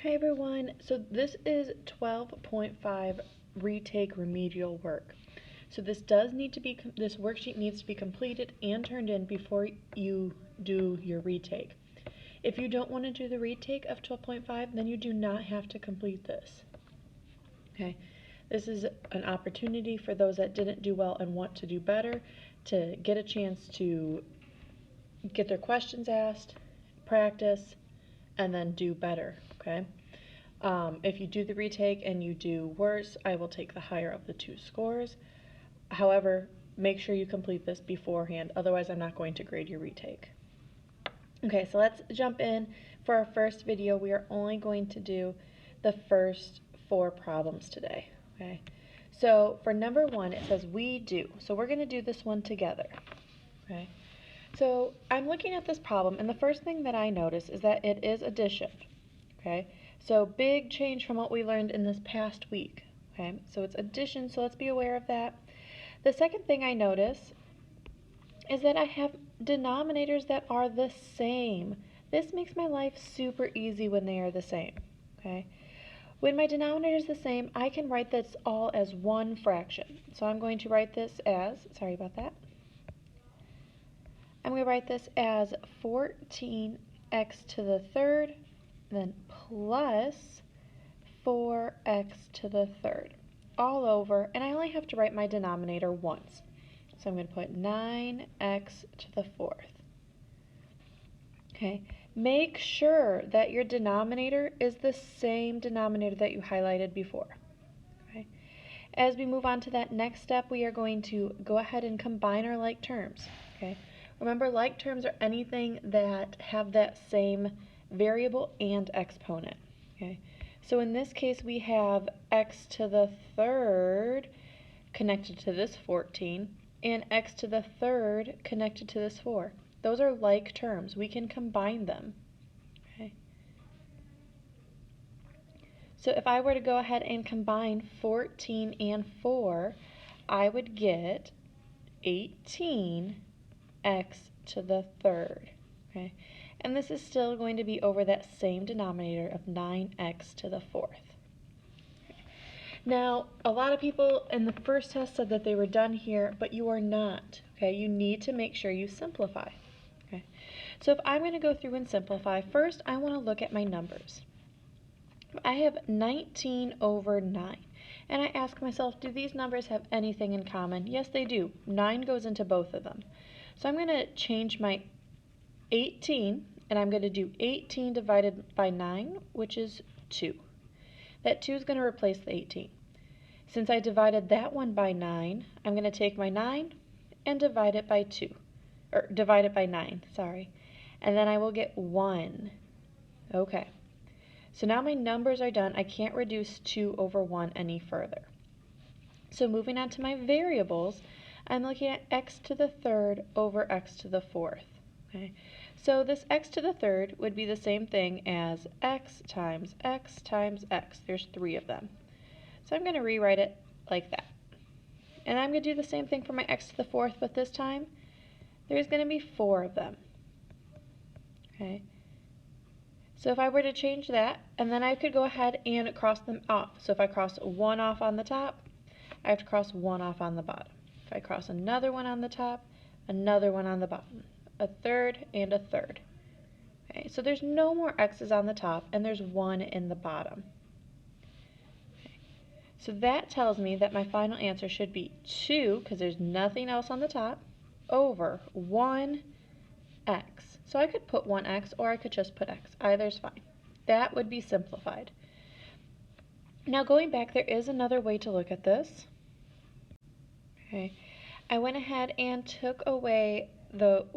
Hi everyone, so this is 12.5 retake remedial work. So this worksheet needs to be completed and turned in before you do your retake. If you don't want to do the retake of 12.5, then you do not have to complete this. Okay, this is an opportunity for those that didn't do well and want to do better to get a chance to get their questions asked, practice, and then do better, okay? If you do the retake and you do worse, I will take the higher of the two scores. However, make sure you complete this beforehand, otherwise I'm not going to grade your retake. Okay, so let's jump in. For our first video, we are only going to do the first 4 problems today, okay? So for number 1, it says we do. So we're going to do this one together, okay? So I'm looking at this problem, and the first thing that I notice is that it is addition, okay? So big change from what we learned in this past week, okay? So it's addition, so let's be aware of that. The second thing I notice is that I have denominators that are the same. This makes my life super easy when they are the same, okay? When my denominator is the same, I can write this all as one fraction. So I'm going to write this as, sorry about that, I'm going to write this as 14x to the third, then plus 4x to the third, all over, and I only have to write my denominator once. So I'm going to put 9x to the fourth. Okay, make sure that your denominator is the same denominator that you highlighted before. Okay. As we move on to that next step, we are going to go ahead and combine our like terms. Okay. Remember, like terms are anything that have that same variable and exponent. Okay. So in this case, we have x to the third connected to this 14, and x to the third connected to this 4. Those are like terms. We can combine them. Okay. So if I were to go ahead and combine 14 and 4, I would get 18x to the third. Okay. And this is still going to be over that same denominator of 9x to the fourth. Now, a lot of people in the first test said that they were done here, but you are not. Okay, you need to make sure you simplify. Okay, so if I'm going to go through and simplify, first I want to look at my numbers. I have 19 over 9, and I ask myself, do these numbers have anything in common? Yes, they do. 9 goes into both of them. So I'm going to change my 18, and I'm going to do 18 divided by 9, which is 2. That 2 is going to replace the 18. Since I divided that one by 9, I'm going to take my 9 and divide it by 2. Or divide it by 9, sorry. And then I will get 1. Okay. So now my numbers are done. I can't reduce 2 over 1 any further. So moving on to my variables, I'm looking at x to the third over x to the fourth. Okay. So this x to the third would be the same thing as x times x times x. There's 3 of them. So I'm going to rewrite it like that. And I'm going to do the same thing for my x to the fourth, but this time there's going to be 4 of them. Okay. So if I were to change that, and then I could go ahead and cross them off. So if I cross 1 off on the top, I have to cross 1 off on the bottom. If I cross another one on the top, another one on the bottom, a third and a third. Okay, so there's no more x's on the top, and there's 1 in the bottom. Okay. So that tells me that my final answer should be 2, because there's nothing else on the top, over 1x. So I could put 1x, or I could just put x. Either's fine. That would be simplified. Now going back, there is another way to look at this. Okay, I went ahead and took away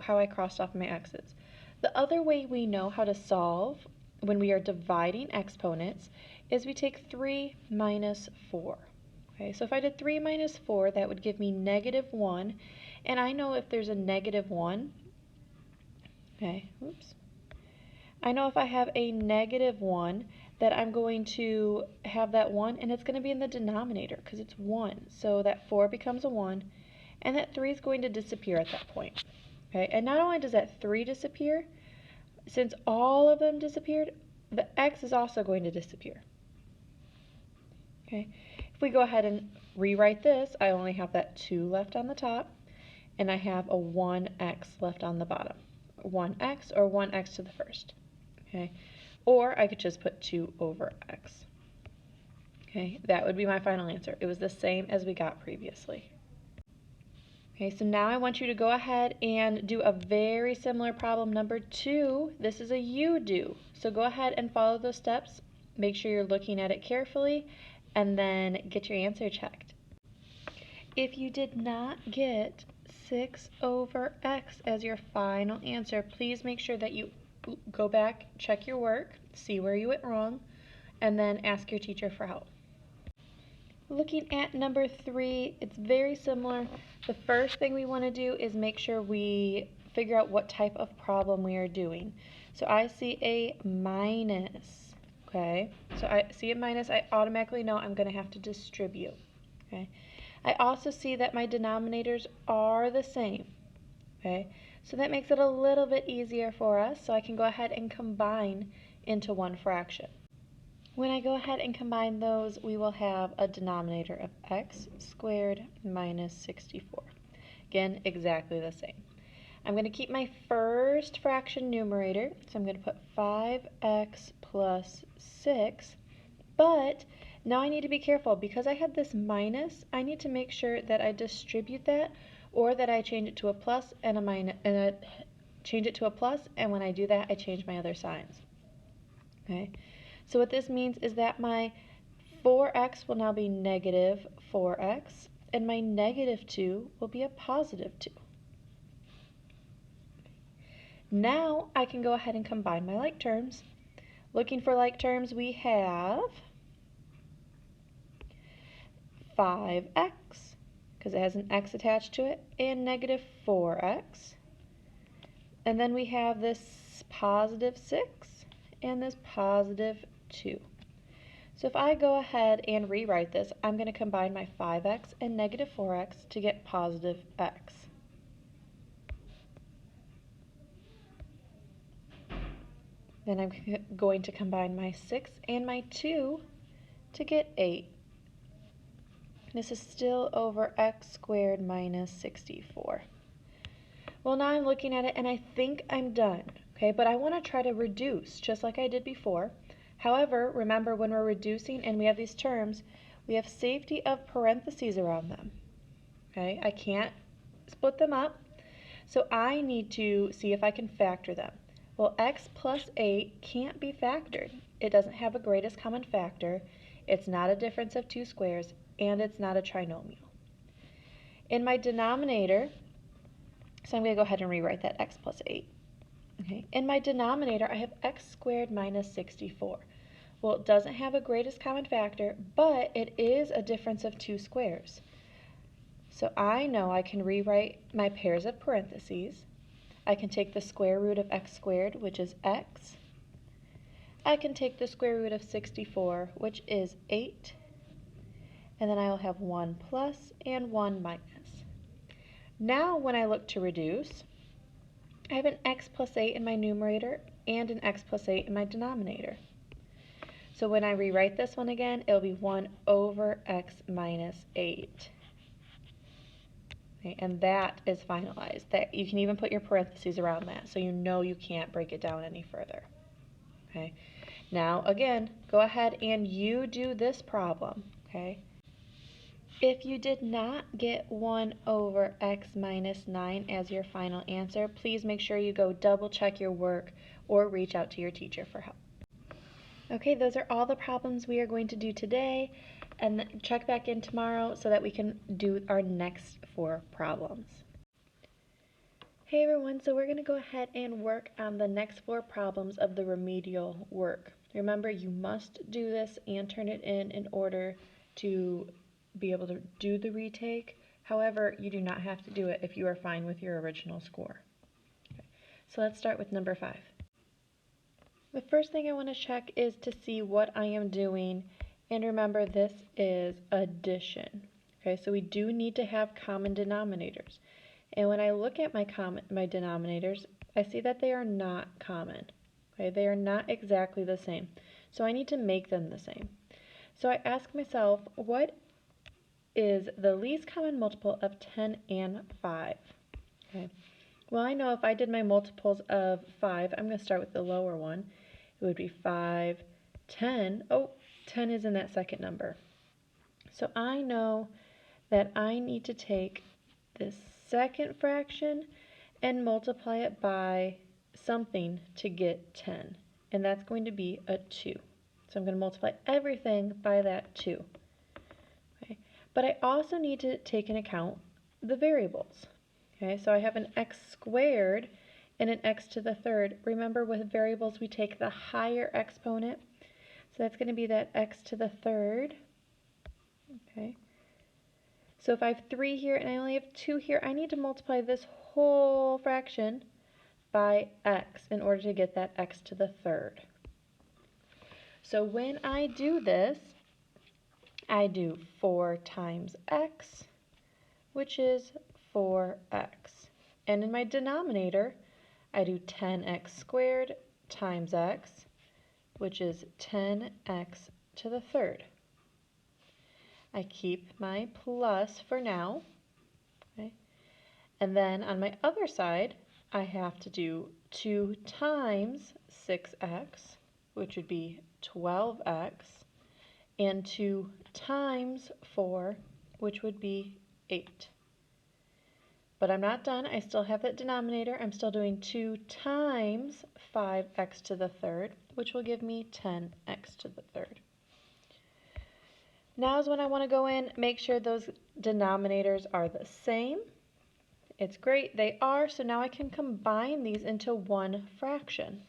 how I crossed off my x's. The other way we know how to solve when we are dividing exponents is we take 3 minus 4. Okay, so if I did 3 minus 4, that would give me negative 1. And I know if there's a negative 1, okay, oops. I know if I have a negative 1 that I'm going to have that 1, and it's going to be in the denominator because it's 1. So that 4 becomes a 1, and that 3 is going to disappear at that point. Okay, and not only does that 3 disappear, since all of them disappeared, the x is also going to disappear. Okay, if we go ahead and rewrite this, I only have that 2 left on the top, and I have a 1x left on the bottom. 1x or 1x to the first. Okay, or I could just put 2 over x. Okay, that would be my final answer. It was the same as we got previously. Okay, so now I want you to go ahead and do a very similar problem number 2. This is a you do. So go ahead and follow those steps. Make sure you're looking at it carefully and then get your answer checked. If you did not get 6 over x as your final answer, please make sure that you go back, check your work, see where you went wrong, and then ask your teacher for help. Looking at number 3, it's very similar. The first thing we want to do is make sure we figure out what type of problem we are doing. So I see a minus, okay? So I see a minus, I automatically know I'm going to have to distribute, okay? I also see that my denominators are the same, okay? So that makes it a little bit easier for us, so I can go ahead and combine into one fraction. When I go ahead and combine those, we will have a denominator of x squared minus 64. Again, exactly the same. I'm going to keep my first fraction numerator, so I'm going to put 5x plus 6, but now I need to be careful. Because I have this minus, I need to make sure that I distribute that, or that I change it to a plus and a minus, and change it to a plus, and when I do that, I change my other signs. Okay. So what this means is that my 4x will now be negative 4x, and my negative 2 will be a positive 2. Now I can go ahead and combine my like terms. Looking for like terms, we have 5x, because it has an x attached to it, and negative 4x. And then we have this positive 6 and this positive 2. So if I go ahead and rewrite this, I'm going to combine my 5x and negative 4x to get positive x. Then I'm going to combine my 6 and my 2 to get 8. This is still over x squared minus 64. Well, now I'm looking at it and I think I'm done, okay? But I want to try to reduce, just like I did before. However, remember when we're reducing and we have these terms, we have safety of parentheses around them, okay? I can't split them up, so I need to see if I can factor them. Well, x plus 8 can't be factored. It doesn't have a greatest common factor, it's not a difference of two squares, and it's not a trinomial. In my denominator, so I'm going to go ahead and rewrite that x plus 8. Okay. In my denominator, I have x squared minus 64. Well, it doesn't have a greatest common factor, but it is a difference of two squares. So I know I can rewrite my pairs of parentheses. I can take the square root of x squared, which is x. I can take the square root of 64, which is 8. And then I'll have 1 plus and 1 minus. Now when I look to reduce, I have an x plus 8 in my numerator and an x plus 8 in my denominator. So when I rewrite this one again, it'll be 1 over x minus 8. Okay, and that is finalized. That you can even put your parentheses around that, so you know you can't break it down any further. Okay. Now again, go ahead and you do this problem. Okay. If you did not get 1 over x minus 9 as your final answer, please make sure you go double check your work or reach out to your teacher for help. Okay, those are all the problems we are going to do today, and check back in tomorrow so that we can do our next 4 problems. Hey everyone, so we're going to go ahead and work on the next 4 problems of the remedial work. Remember, you must do this and turn it in order to be able to do the retake. However, you do not have to do it if you are fine with your original score. Okay. So let's start with number 5. The first thing I want to check is to see what I am doing, and remember this is addition. Okay, so we do need to have common denominators. And when I look at my denominators, I see that they are not common. Okay, they are not exactly the same. So I need to make them the same. So I ask myself, what is the least common multiple of 10 and 5? Okay. Well, I know if I did my multiples of 5, I'm going to start with the lower one. It would be 5, 10. Oh, 10 is in that second number. So I know that I need to take this second fraction and multiply it by something to get 10. And that's going to be a 2. So I'm going to multiply everything by that 2. Okay. But I also need to take into account the variables. Okay, so I have an x squared and an x to the third. Remember, with variables, we take the higher exponent. So that's going to be that x to the third. Okay. So if I have 3 here and I only have 2 here, I need to multiply this whole fraction by x in order to get that x to the third. So when I do this, I do 4 times x, which is 4x. And in my denominator, I do 10x squared times x, which is 10x to the third. I keep my plus for now. Okay? And then on my other side, I have to do 2 times 6x, which would be 12x, and 2 times 4, which would be 8. But I'm not done. I still have that denominator. I'm still doing 2 times 5x to the third, which will give me 10x to the third. Now is when I want to go in, make sure those denominators are the same. It's great, they are, so now I can combine these into one fraction.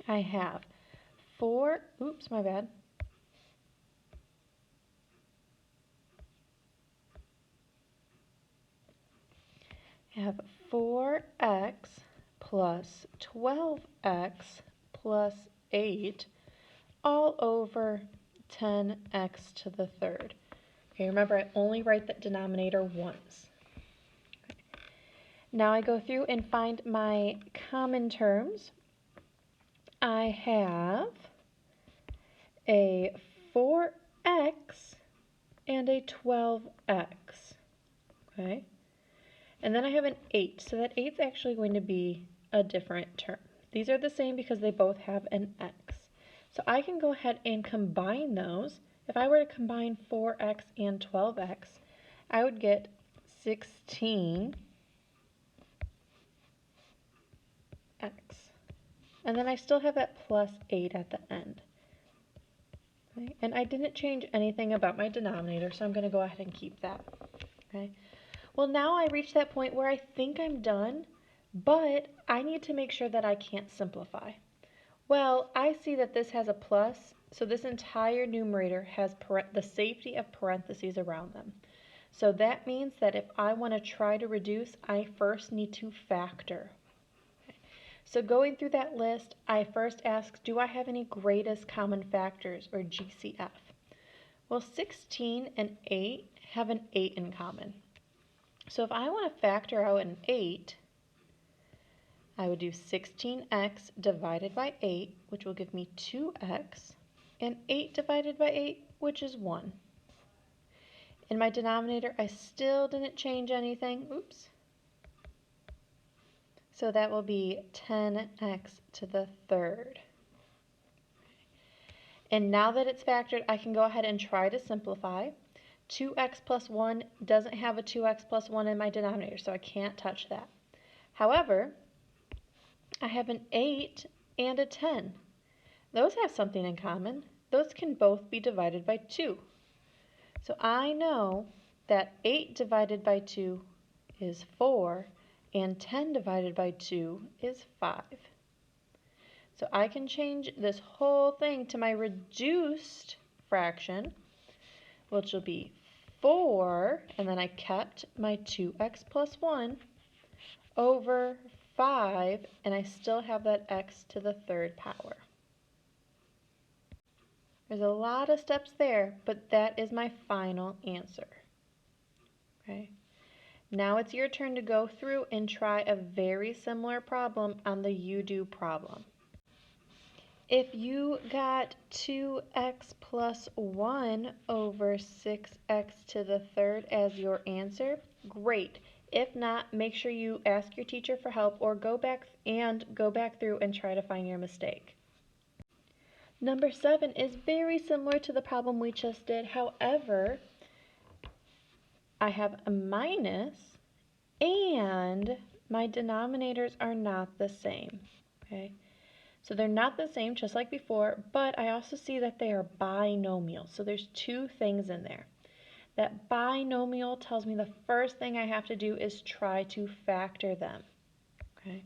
I have 4, oops, my bad. I have 4x plus 12x plus 8 all over 10x to the third. Okay, remember I only write that denominator once. Okay. Now I go through and find my common terms. I have a 4x and a 12x. Okay. And then I have an 8, so that 8 is actually going to be a different term. These are the same because they both have an x. So I can go ahead and combine those. If I were to combine 4x and 12x, I would get 16x. And then I still have that plus 8 at the end. Okay? And I didn't change anything about my denominator, so I'm going to go ahead and keep that. Okay? Well, now I reached that point where I think I'm done, but I need to make sure that I can't simplify. Well, I see that this has a plus, so this entire numerator has the safety of parentheses around them. So that means that if I want to try to reduce, I first need to factor. Okay. So going through that list, I first ask, do I have any greatest common factors, or GCF? Well, 16 and 8 have an 8 in common. So if I want to factor out an 8, I would do 16x divided by 8, which will give me 2x, and 8 divided by 8, which is 1. In my denominator, I still didn't change anything. Oops. So that will be 10x to the third. And now that it's factored, I can go ahead and try to simplify. 2x plus 1 doesn't have a 2x plus 1 in my denominator, so I can't touch that. However, I have an 8 and a 10. Those have something in common. Those can both be divided by 2. So I know that 8 divided by 2 is 4, and 10 divided by 2 is 5. So I can change this whole thing to my reduced fraction, which will be 4, and then I kept my 2x plus 1 over 5, and I still have that x to the third power. There's a lot of steps there, but that is my final answer. Okay. Now it's your turn to go through and try a very similar problem on the you do problem. If you got 2x plus 1 over 6x to the third as your answer, great. If not, make sure you ask your teacher for help or go back through and try to find your mistake. Number 7 is very similar to the problem we just did. However, I have a minus and my denominators are not the same. Okay? So they're not the same, just like before, but I also see that they are binomial. So there's two things in there. That binomial tells me the first thing I have to do is try to factor them. Okay?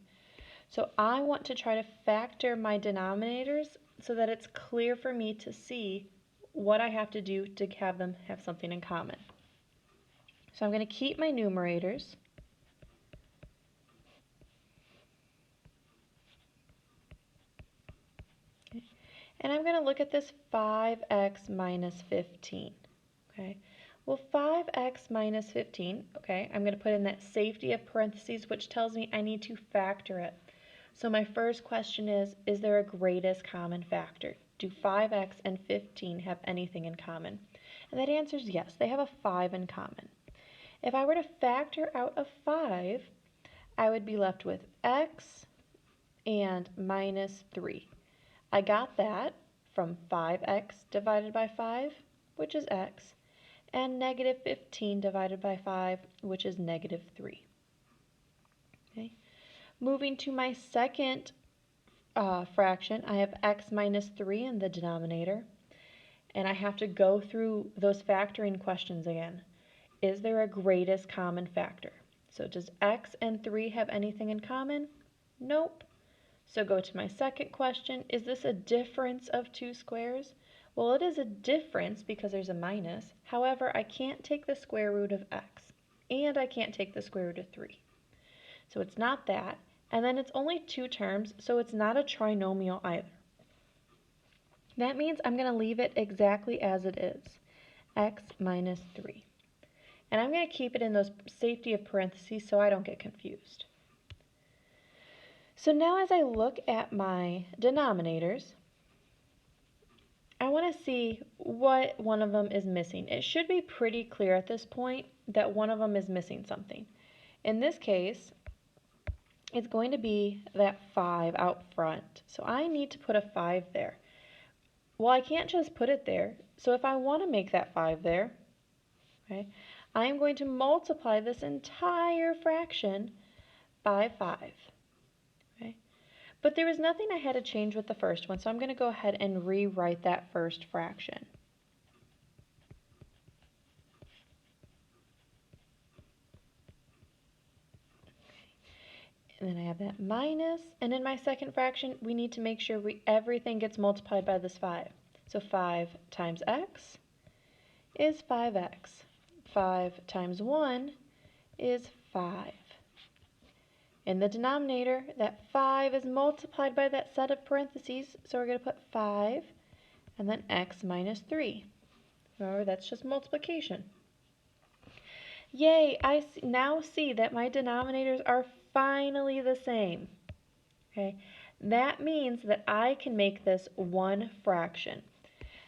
So I want to try to factor my denominators so that it's clear for me to see what I have to do to have them have something in common. So I'm going to keep my numerators. And I'm going to look at this 5x minus 15. Okay. Well, 5x minus 15, okay, I'm going to put in that safety of parentheses, which tells me I need to factor it. So my first question is there a greatest common factor? Do 5x and 15 have anything in common? And that answer is yes, they have a 5 in common. If I were to factor out a 5, I would be left with x and minus 3. I got that from 5x divided by 5, which is x, and negative 15 divided by 5, which is negative 3. Okay. Moving to my second fraction, I have x minus 3 in the denominator, and I have to go through those factoring questions again. Is there a greatest common factor? So does x and 3 have anything in common? Nope. So go to my second question. Is this a difference of two squares? Well, it is a difference because there's a minus. However, I can't take the square root of x, and I can't take the square root of 3. So it's not that. And then it's only two terms, so it's not a trinomial either. That means I'm going to leave it exactly as it is, x minus 3. And I'm going to keep it in those safety of parentheses so I don't get confused. So now as I look at my denominators, I want to see what one of them is missing. It should be pretty clear at this point that one of them is missing something. In this case, it's going to be that 5 out front. So I need to put a 5 there. Well, I can't just put it there. So if I want to make that 5 there, okay, I am going to multiply this entire fraction by 5. But there was nothing I had to change with the first one, so I'm going to go ahead and rewrite that first fraction. And then I have that minus, and in my second fraction, we need to make sure everything gets multiplied by this 5. So 5 times x is 5x. 5 times 1 is 5. In the denominator, that 5 is multiplied by that set of parentheses, so we're going to put 5 and then x minus 3. Remember, that's just multiplication. Yay, I now see that my denominators are finally the same. Okay, that means that I can make this one fraction.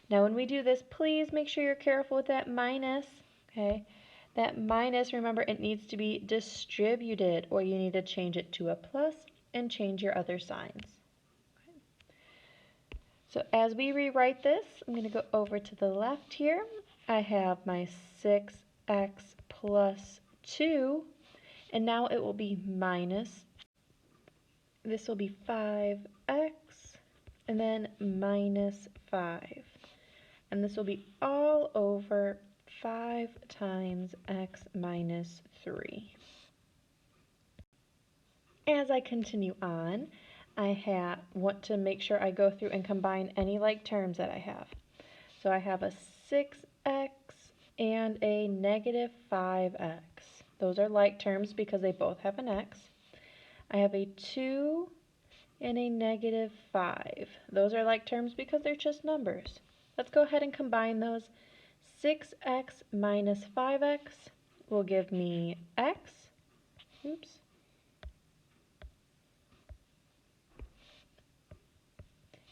Now when we do this, please make sure you're careful with that minus. Okay. That minus, remember, it needs to be distributed, or you need to change it to a plus and change your other signs. Okay. So as we rewrite this, I'm going to go over to the left here. I have my 6x plus 2, and now it will be minus. This will be 5x, and then minus 5. And this will be all over 5 times x minus 3. As I continue on, I want to make sure I go through and combine any like terms that I have. So I have a 6x and a negative 5x. Those are like terms because they both have an x. I have a 2 and a negative 5. Those are like terms because they're just numbers. Let's go ahead and combine those. 6x minus 5x will give me x.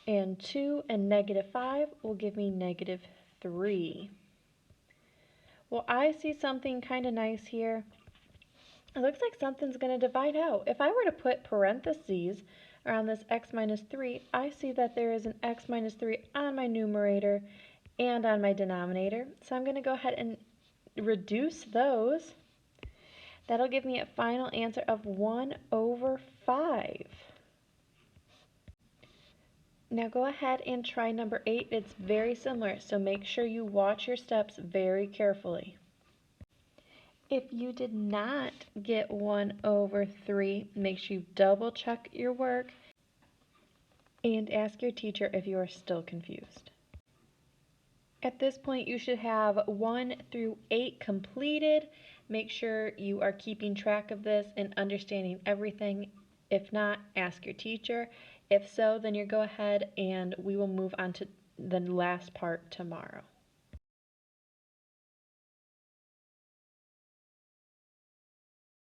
And 2 and -5 will give me -3. Well, I see something kind of nice here. It looks like something's going to divide out. If I were to put parentheses around this x minus 3, I see that there is an x minus 3 on my numerator and on my denominator. So I'm going to go ahead and reduce those. That'll give me a final answer of 1/5. Now go ahead and try number 8. It's very similar, so make sure you watch your steps very carefully. If you did not get 1/3, make sure you double check your work and ask your teacher if you are still confused. At this point, you should have 1 through 8 completed. Make sure you are keeping track of this and understanding everything. If not, ask your teacher. If so, then you go ahead and we will move on to the last part tomorrow.